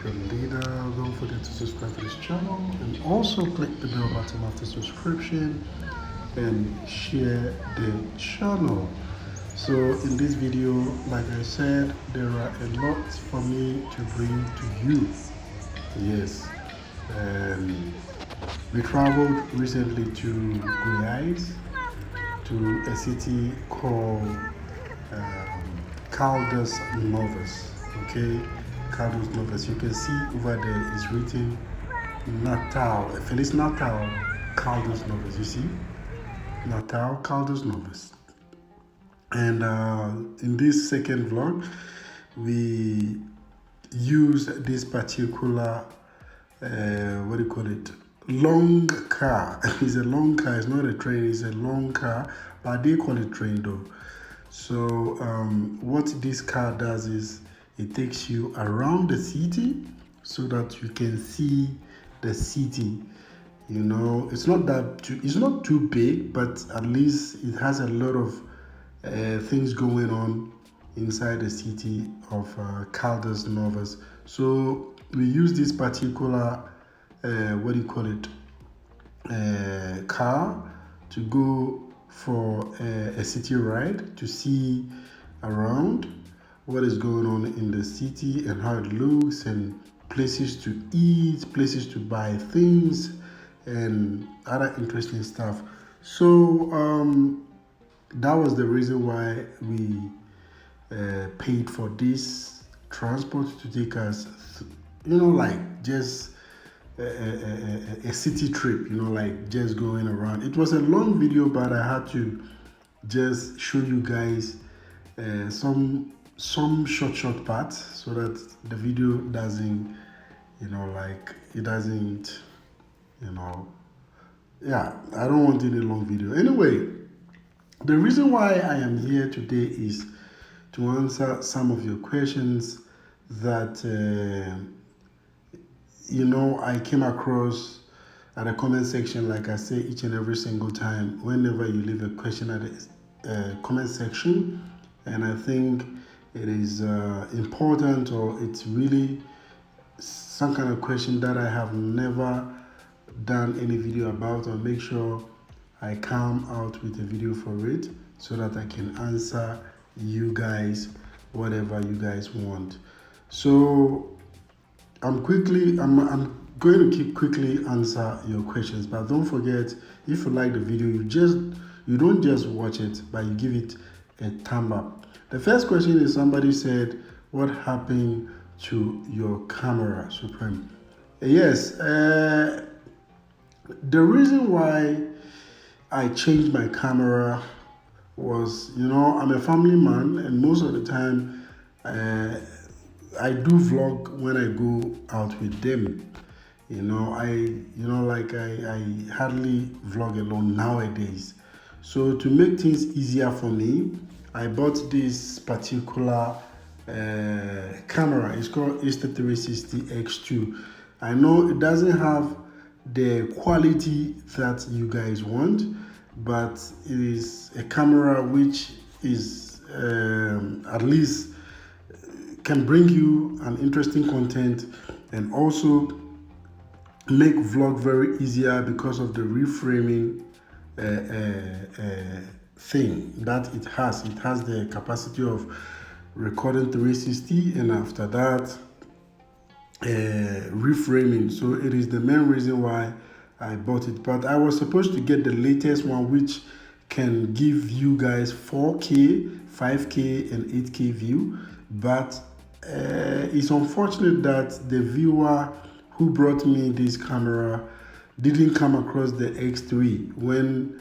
your leader. Don't forget to subscribe to this channel and also click the bell button after subscription and share the channel. So in this video, like I said, there are a lot for me to bring to you. Yes. Um, we traveled recently to Guyais, to a city called Caldas Novas. Okay, Caldas Novas. You can see over there is written Natal, Feliz Natal, Caldas Novas. You see, Natal, Caldas Novas. And in this second vlog, we use this particular what do you call it? Long car. It's a long car. It's not a train. It's a long car, but they call it train though. So what this car does is it takes you around the city so that you can see the city. You know, it's not too big, but at least it has a lot of things going on inside the city of Caldas Novas. So we use this particular what do you call it, car to go for a city ride to see around what is going on in the city and how it looks, and places to eat, places to buy things, and other interesting stuff. So that was the reason why we paid for this transport to take us, like just a city trip, like just going around. It was a long video, but I had to just show you guys some short parts so that the video doesn't, like it doesn't, yeah, I don't want any long video. Anyway, the reason why I am here today is to answer some of your questions that I came across at the comment section. Like I say each and every single time, whenever you leave a question at the comment section, and I think it is important, or it's really some kind of question that I have never done any video about, or make sure I come out with a video for it so that I can answer you guys whatever you guys want. So I'm going to keep quickly answer your questions, but don't forget, if you like the video, you don't just watch it, but you give it a thumb up. The first question is, somebody said, what happened to your camera, Supreme? Yes, the reason why I changed my camera was, I'm a family man, and most of the time I do vlog when I go out with them. I hardly vlog alone nowadays. So to make things easier for me, I bought this particular camera. It's called Insta360 X2. I know it doesn't have the quality that you guys want, but it is a camera which is at least can bring you an interesting content, and also make vlog very easier because of the reframing thing that it has. It has the capacity of recording 360, and after that reframing. So it is the main reason why I bought it. But I was supposed to get the latest one, which can give you guys 4K, 5K, and 8K view. But it's unfortunate that the viewer who brought me this camera didn't come across the X3 when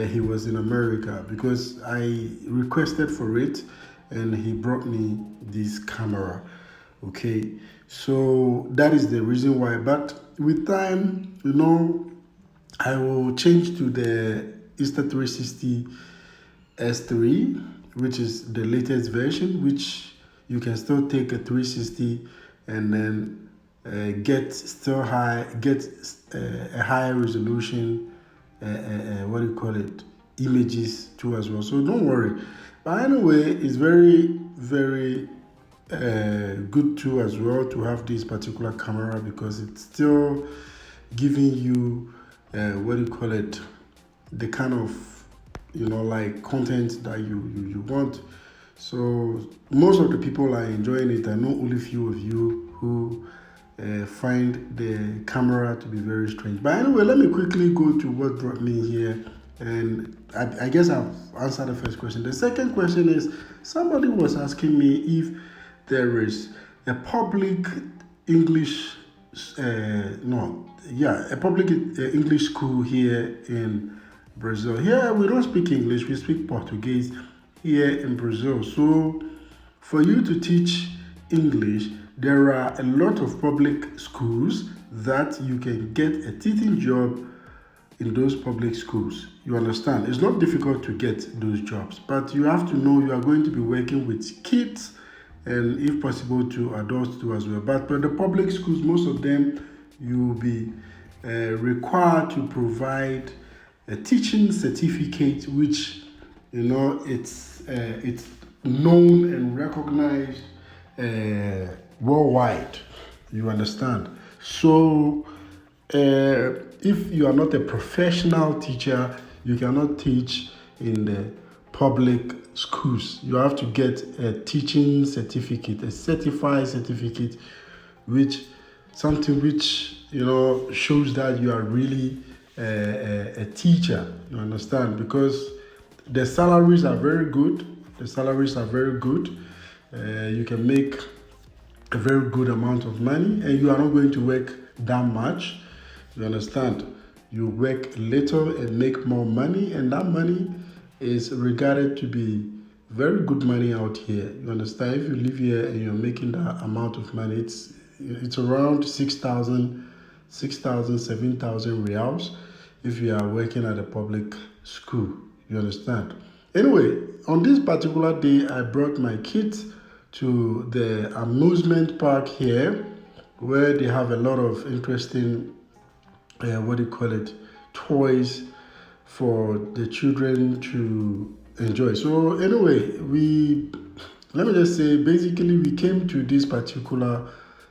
he was in America, because I requested for it and he brought me this camera. Okay, so that is the reason why. But with time, I will change to the Insta360 S3, which is the latest version, which you can still take a 360 and then get a higher resolution, what do you call it, images too as well. So don't worry. But anyway, it's very, very good too as well to have this particular camera because it's still giving you what do you call it, the kind of like content that you want. So most of the people are enjoying it. I know only few of you who find the camera to be very strange. But anyway, let me quickly go to what brought me here. And I guess I've answered the first question. The second question is somebody was asking me if there is a public English, a public English school here in Brazil. Here we don't speak English, we speak Portuguese here in Brazil. So for you to teach English, there are a lot of public schools that you can get a teaching job in those public schools. You understand? It's not difficult to get those jobs, but you have to know you are going to be working with kids and if possible to adults too as well. But the public schools, most of them, you will be required to provide a teaching certificate, which it's known and recognized worldwide. You understand? So if you are not a professional teacher, you cannot teach in the public schools. You have to get a teaching certificate, a certified certificate, which shows that you are really a teacher. You understand? Because the salaries are very good. You can make a very good amount of money, and you are not going to work that much. You understand? You work little and make more money, and that money is regarded to be very good money out here. You understand? If you live here and you're making that amount of money, it's around 6,000, 7,000 reals if you are working at a public school. You understand? Anyway, on this particular day, I brought my kids to the amusement park here, where they have a lot of interesting toys for the children to enjoy. So anyway, let me just say, basically we came to this particular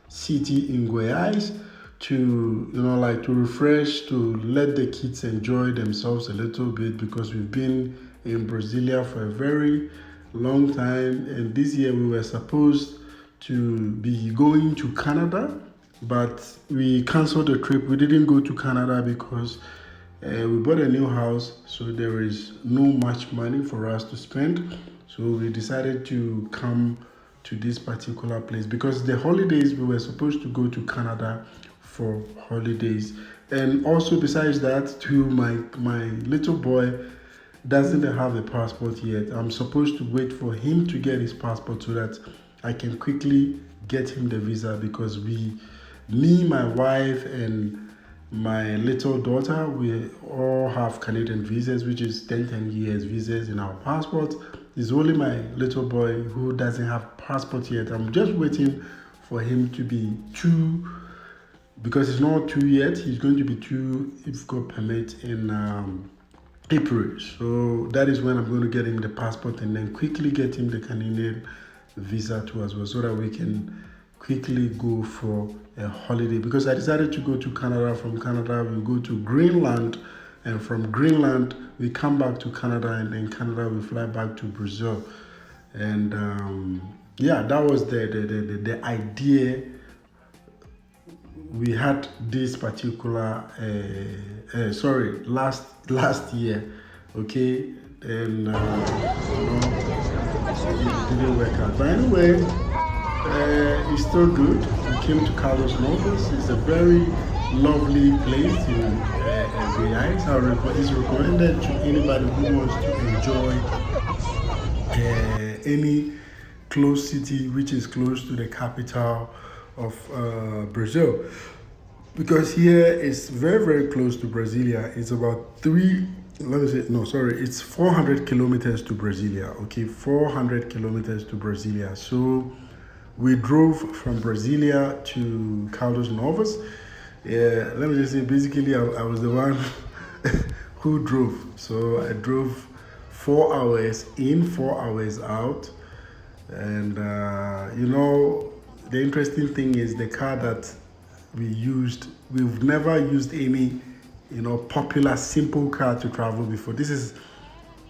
city in Goiás to to refresh, to let the kids enjoy themselves a little bit, because we've been in Brasilia for a very long time, and this year we were supposed to be going to Canada, but we canceled the trip. We didn't go to Canada because we bought a new house, so there is no much money for us to spend. So we decided to come to this particular place because the holidays, we were supposed to go to Canada for holidays. And also besides that, too, my little boy doesn't have a passport yet. I'm supposed to wait for him to get his passport so that I can quickly get him the visa, because me, my wife, and my little daughter, we all have Canadian visas, which is 10 years visas in our passport. It's only my little boy who doesn't have passport yet. I'm just waiting for him to be 2, because he's not 2 yet. He's going to be 2 if God permit in April. So that is when I'm going to get him the passport and then quickly get him the Canadian visa too as well, so that we can quickly go for a holiday. Because I decided to go to Canada. From Canada we go to Greenland, and from Greenland we come back to Canada, and then Canada we fly back to Brazil. And that was the idea. We had this particular last year, okay, and it didn't work out. But anyway, it's still good. We came to Carlos Novas. It's a very lovely place in Goiás. It's recommended to anybody who wants to enjoy any close city which is close to the capital of Brazil, because here is very, very close to Brasilia. It's about it's 400 kilometers to Brasilia. Okay, 400 kilometers to Brasilia. So we drove from Brasilia to Caldas Novas. Yeah, let me just say, basically I was the one who drove. So I drove 4 hours in, 4 hours out. And you know, the interesting thing is the car that we used. We've never used any, you know, popular simple car to travel before. This is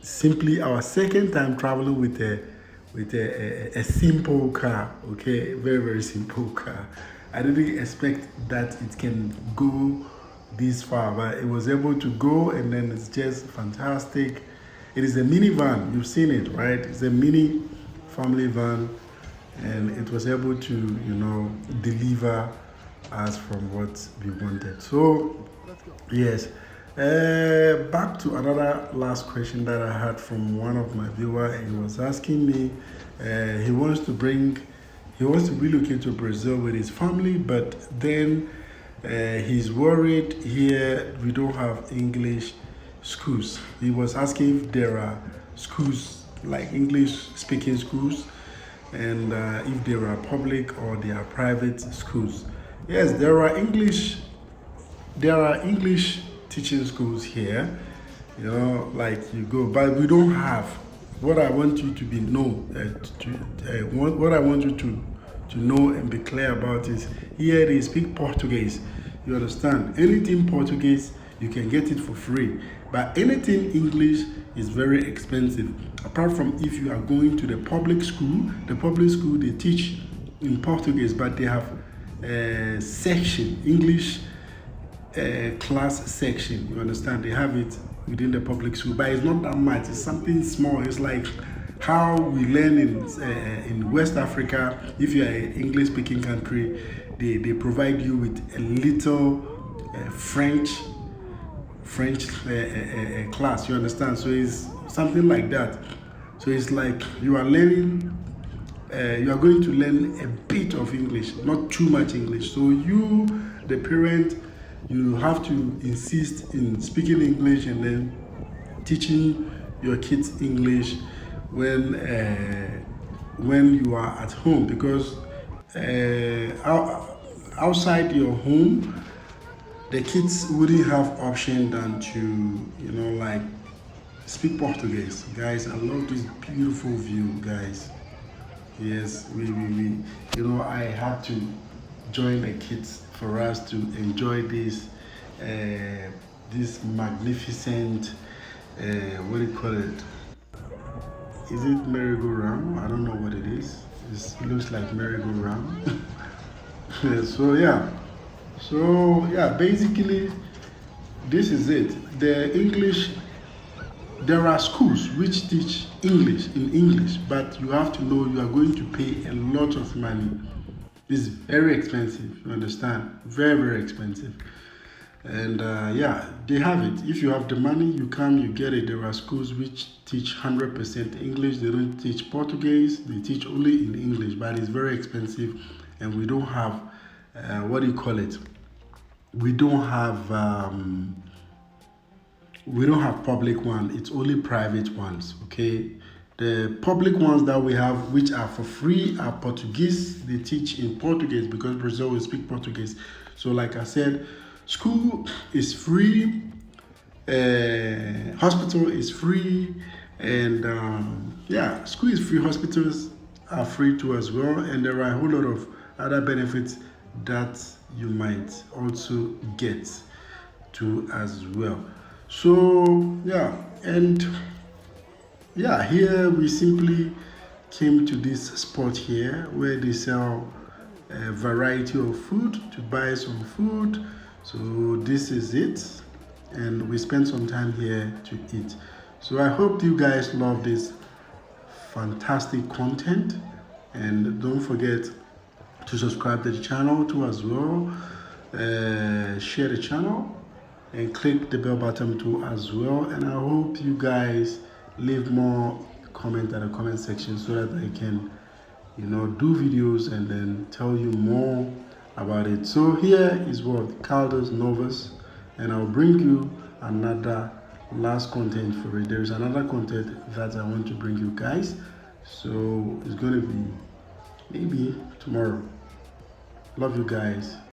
simply our second time traveling with a simple car. Okay, very simple car. I didn't expect that it can go this far, but it was able to go, and then it's just fantastic. It is a minivan. You've seen it, right? It's a mini family van, and it was able to, you know, deliver us from what we wanted. So yes. Back to another last question that I had from one of my viewers. He was asking me, he wants to relocate to Brazil with his family, but then he's worried here we don't have English schools. He was asking if there are schools like English speaking schools, and if there are public or there are private schools. Yes, there are English teaching schools here, you know, like you go, but we don't have. What I want you to be know, what I want you to know and be clear about is here they speak Portuguese. You understand? Anything Portuguese you can get it for free, but anything English is very expensive. Apart from if you are going to the public school they teach in Portuguese, but they have a section English class section. You understand? They have it within the public school, but it's not that much. It's something small. It's like how we learn in West Africa. If you are an English-speaking country, they provide you with a little French class. You understand? So it's something like that. So it's like you are learning. You are going to learn a bit of English, not too much English. So you, the parent, you have to insist in speaking English and then teaching your kids English when you are at home, because outside your home the kids wouldn't have option than to, you know, like speak Portuguese. Guys, I love this beautiful view, guys. Yes, we you know, I had to join the kids for us to enjoy this magnificent what do you call it? Is it merry-go-round? I don't know what it is. It looks like merry-go-round. Yeah, so yeah, basically this is it. The English, there are schools which teach English in English, but you have to know you are going to pay a lot of money. It's very expensive, you understand? Very expensive. And yeah, they have it. If you have the money, you come, you get it. There are schools which teach 100% English. They don't teach Portuguese. They teach only in English, but it's very expensive. And we don't have, what do you call it? We don't have public one. It's only private ones. Okay, the public ones that we have, which are for free, are Portuguese. They teach in Portuguese because Brazil will speak Portuguese. So like I said, school is free, hospital is free, and yeah, school is free, hospitals are free too as well, and there are a whole lot of other benefits that you might also get to as well. So yeah, and yeah, here we simply came to this spot here where they sell a variety of food to buy some food. So this is it, and we spent some time here to eat. So I hope you guys love this fantastic content, and don't forget to subscribe to the channel too as well. Share the channel and click the bell button too as well. And I hope you guys leave more comment in the comment section so that I can, you know, do videos and then tell you more about it. So here is what Caldas Novas, and I'll bring you another last content for it. There's another content that I want to bring you guys, so it's going to be maybe tomorrow. Love you guys.